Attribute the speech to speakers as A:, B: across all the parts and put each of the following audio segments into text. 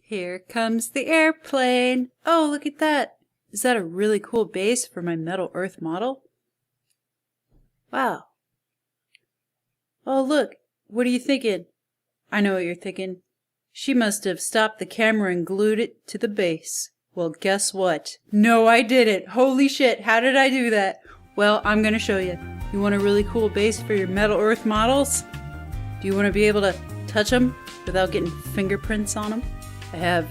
A: Here comes the airplane. Oh, look at that. Is that a really cool base for my metal earth model? Wow. Oh, look. What are you thinking? I know what you're thinking. She must have stopped the camera and glued it to the base. Well, guess what? No, I didn't. Holy shit, how did I do that? Well, I'm gonna show you. You want a really cool base for your metal earth models? Do you want to be able to touch them without getting fingerprints on them? I have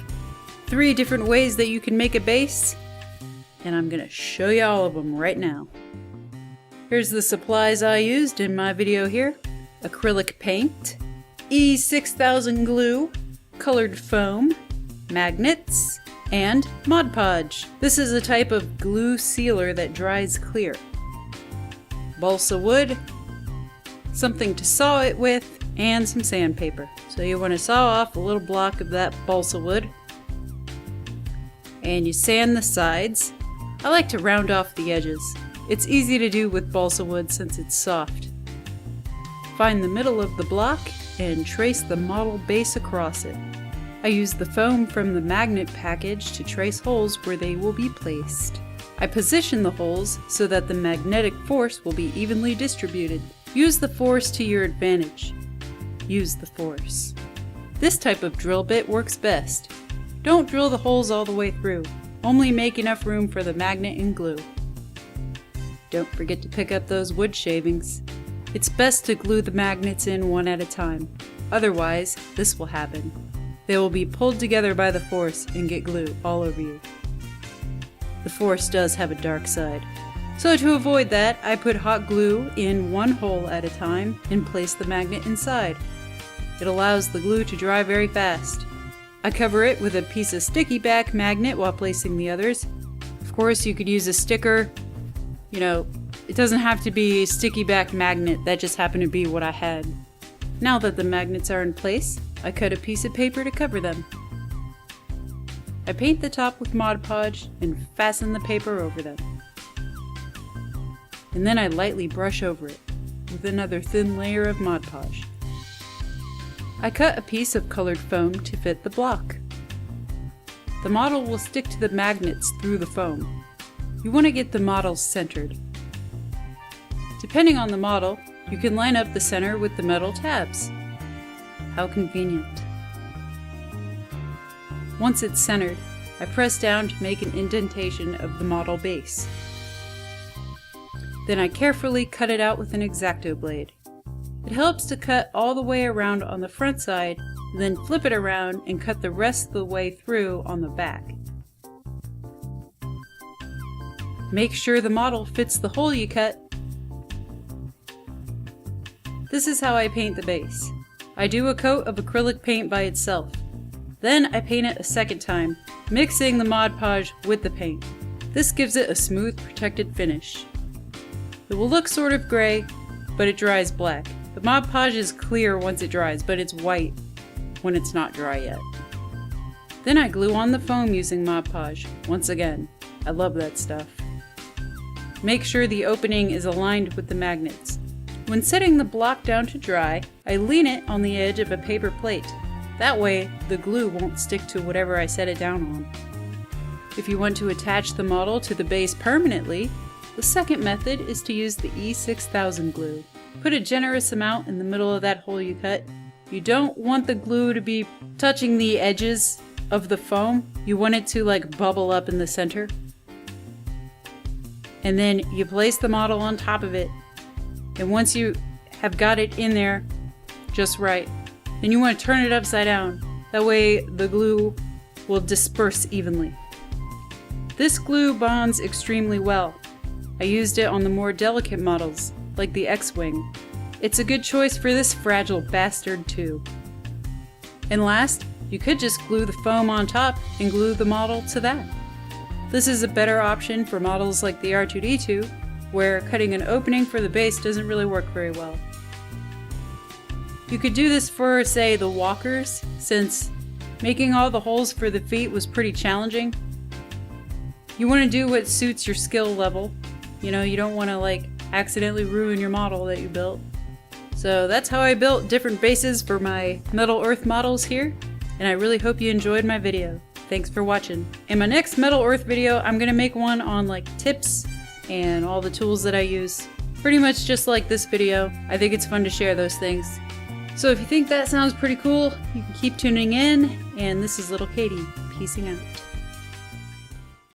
A: 3 different ways that you can make a base, and I'm gonna show you all of them right now. Here's the supplies I used in my video here. Acrylic paint, E6000 glue, colored foam, magnets, and Mod Podge. This is a type of glue sealer that dries clear. Balsa wood, something to saw it with, and some sandpaper. So you want to saw off a little block of that balsa wood, and you sand the sides. I like to round off the edges. It's easy to do with balsa wood since it's soft. Find the middle of the block and trace the model base across it. I use the foam from the magnet package to trace holes where they will be placed. I position the holes so that the magnetic force will be evenly distributed. Use the force to your advantage. Use the force. This type of drill bit works best. Don't drill the holes all the way through. Only make enough room for the magnet and glue. Don't forget to pick up those wood shavings. It's best to glue the magnets in one at a time. Otherwise, this will happen. They will be pulled together by the force and get glue all over you. The force does have a dark side. So to avoid that, I put hot glue in one hole at a time and place the magnet inside. It allows the glue to dry very fast. I cover it with a piece of sticky back magnet while placing the others. Of course, you could use a sticker. You know, it doesn't have to be a sticky back magnet, that just happened to be what I had. Now that the magnets are in place, I cut a piece of paper to cover them. I paint the top with Mod Podge and fasten the paper over them. And then I lightly brush over it with another thin layer of Mod Podge. I cut a piece of colored foam to fit the block. The model will stick to the magnets through the foam. You want to get the models centered. Depending on the model, you can line up the center with the metal tabs. How convenient. Once it's centered, I press down to make an indentation of the model base. Then I carefully cut it out with an X-Acto blade. It helps to cut all the way around on the front side, then flip it around and cut the rest of the way through on the back. Make sure the model fits the hole you cut. This is how I paint the base. I do a coat of acrylic paint by itself. Then I paint it a second time, mixing the Mod Podge with the paint. This gives it a smooth, protected finish. It will look sort of gray, but it dries black. The Mod Podge is clear once it dries, but it's white when it's not dry yet. Then I glue on the foam using Mod Podge. Once again, I love that stuff. Make sure the opening is aligned with the magnets. When setting the block down to dry, I lean it on the edge of a paper plate. That way, the glue won't stick to whatever I set it down on. If you want to attach the model to the base permanently, the second method is to use the E6000 glue. Put a generous amount in the middle of that hole you cut. You don't want the glue to be touching the edges of the foam. You want it to like bubble up in the center. And then you place the model on top of it. And once you have got it in there just right, then you want to turn it upside down. That way the glue will disperse evenly. This glue bonds extremely well. I used it on the more delicate models, like the X-Wing. It's a good choice for this fragile bastard too. And last, you could just glue the foam on top and glue the model to that. This is a better option for models like the R2-D2, where cutting an opening for the base doesn't really work very well. You could do this for, say, the walkers, since making all the holes for the feet was pretty challenging. You want to do what suits your skill level. You know, you don't want to like accidentally ruin your model that you built. So that's how I built different bases for my Metal Earth models here. and I really hope you enjoyed my video. Thanks for watching. In my next Metal Earth video, I'm gonna make one on like tips and all the tools that I use. Pretty much just like this video. I think it's fun to share those things. So if you think that sounds pretty cool, you can keep tuning in, and this is Little Katie, peacing out.